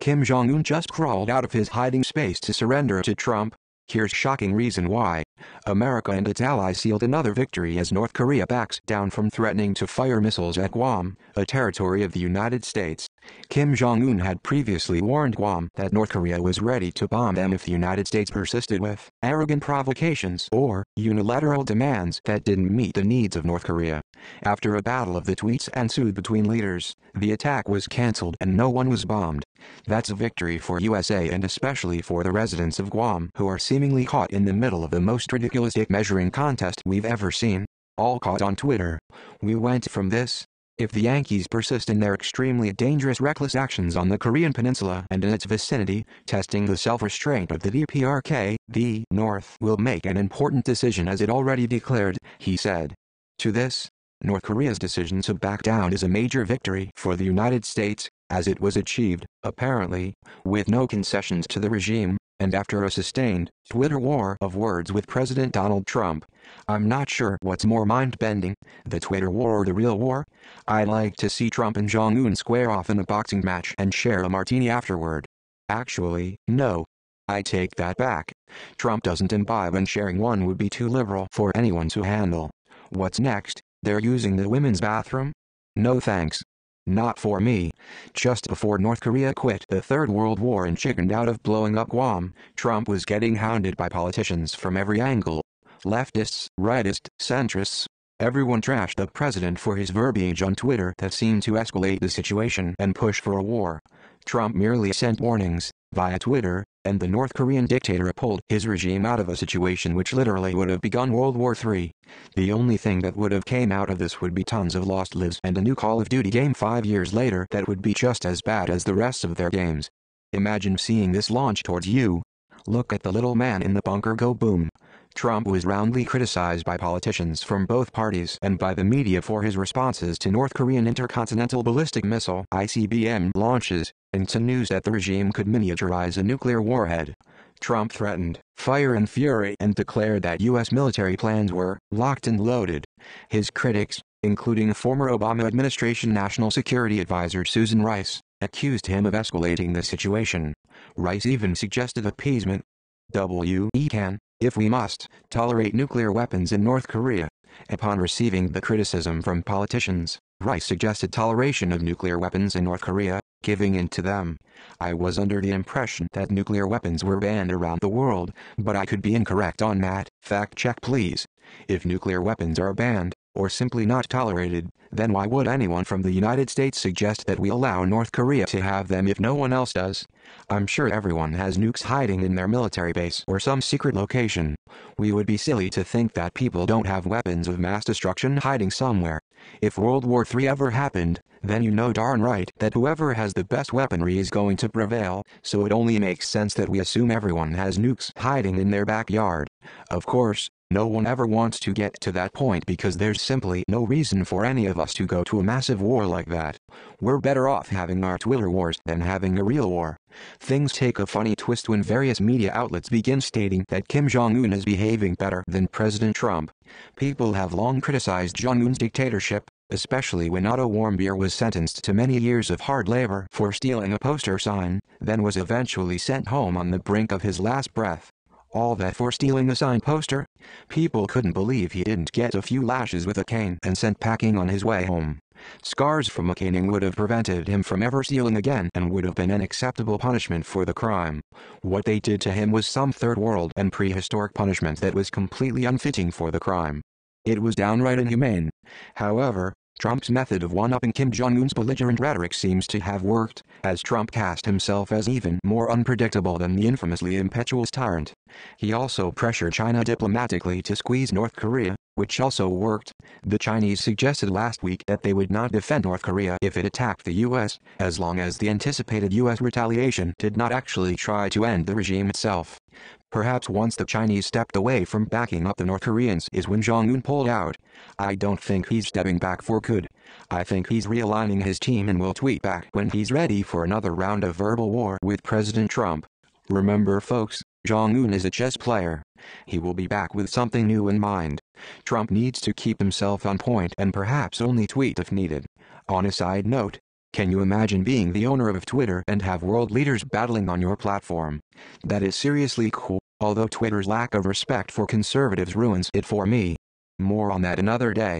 Kim Jong-Un just crawled out of his hiding space to surrender to Trump. Here's shocking reason why. America and its allies sealed another victory as North Korea backs down from threatening to fire missiles at Guam, a territory of the United States. Kim Jong-un had previously warned Guam that North Korea was ready to bomb them if the United States persisted with arrogant provocations or unilateral demands that didn't meet the needs of North Korea. After a battle of the tweets ensued between leaders, the attack was cancelled and no one was bombed. That's a victory for USA and especially for the residents of Guam who are seemingly caught in the middle of the most ridiculous dick measuring contest we've ever seen. All caught on Twitter. We went from this. If the Yankees persist in their extremely dangerous reckless actions on the Korean peninsula and in its vicinity, testing the self-restraint of the DPRK, the North will make an important decision as it already declared, he said. To this, North Korea's decision to back down is a major victory for the United States, as it was achieved, apparently, with no concessions to the regime, and after a sustained Twitter war of words with President Donald Trump. I'm not sure what's more mind-bending, the Twitter war or the real war. I'd like to see Trump and Jong-un square off in a boxing match and share a martini afterward. Actually, no. I take that back. Trump doesn't imbibe and sharing one would be too liberal for anyone to handle. What's next? They're using the women's bathroom? No thanks. Not for me. Just before North Korea quit the Third World War and chickened out of blowing up Guam, Trump was getting hounded by politicians from every angle. Leftists, rightists, centrists. Everyone trashed the president for his verbiage on Twitter that seemed to escalate the situation and push for a war. Trump merely sent warnings, via Twitter, and the North Korean dictator pulled his regime out of a situation which literally would have begun World War III. The only thing that would have came out of this would be tons of lost lives and a new Call of Duty game 5 years later that would be just as bad as the rest of their games. Imagine seeing this launch towards you. Look at the little man in the bunker go boom. Trump was roundly criticized by politicians from both parties and by the media for his responses to North Korean intercontinental ballistic missile (ICBM) launches, and to news that the regime could miniaturize a nuclear warhead. Trump threatened fire and fury and declared that U.S. military plans were locked and loaded. His critics, including former Obama administration National Security Advisor Susan Rice, accused him of escalating the situation. Rice even suggested appeasement. We can, if we must, tolerate nuclear weapons in North Korea. Upon receiving the criticism from politicians, Rice suggested toleration of nuclear weapons in North Korea, giving in to them. I was under the impression that nuclear weapons were banned around the world, but I could be incorrect on that. Fact check please. If nuclear weapons are banned, or simply not tolerated, then why would anyone from the United States suggest that we allow North Korea to have them if no one else does? I'm sure everyone has nukes hiding in their military base or some secret location. We would be silly to think that people don't have weapons of mass destruction hiding somewhere. If World War III ever happened, then you know darn right that whoever has the best weaponry is going to prevail, so it only makes sense that we assume everyone has nukes hiding in their backyard. Of course, no one ever wants to get to that point because there's simply no reason for any of us to go to a massive war like that. We're better off having our Twitter wars than having a real war. Things take a funny twist when various media outlets begin stating that Kim Jong-un is behaving better than President Trump. People have long criticized Jong-un's dictatorship, especially when Otto Warmbier was sentenced to many years of hard labor for stealing a poster sign, then was eventually sent home on the brink of his last breath. All that for stealing a signed poster? People couldn't believe he didn't get a few lashes with a cane and sent packing on his way home. Scars from a caning would have prevented him from ever stealing again and would have been an acceptable punishment for the crime. What they did to him was some third world and prehistoric punishment that was completely unfitting for the crime. It was downright inhumane. However, Trump's method of one-upping Kim Jong-un's belligerent rhetoric seems to have worked, as Trump cast himself as even more unpredictable than the infamously impetuous tyrant. He also pressured China diplomatically to squeeze North Korea, which also worked. The Chinese suggested last week that they would not defend North Korea if it attacked the U.S., as long as the anticipated U.S. retaliation did not actually try to end the regime itself. Perhaps once the Chinese stepped away from backing up the North Koreans is when Jong-un pulled out. I don't think he's stepping back for good. I think he's realigning his team and will tweet back when he's ready for another round of verbal war with President Trump. Remember folks, Jong-un is a chess player. He will be back with something new in mind. Trump needs to keep himself on point and perhaps only tweet if needed. On a side note, Can you imagine being the owner of Twitter and have world leaders battling on your platform? That is seriously cool, although Twitter's lack of respect for conservatives ruins it for me. More on that another day.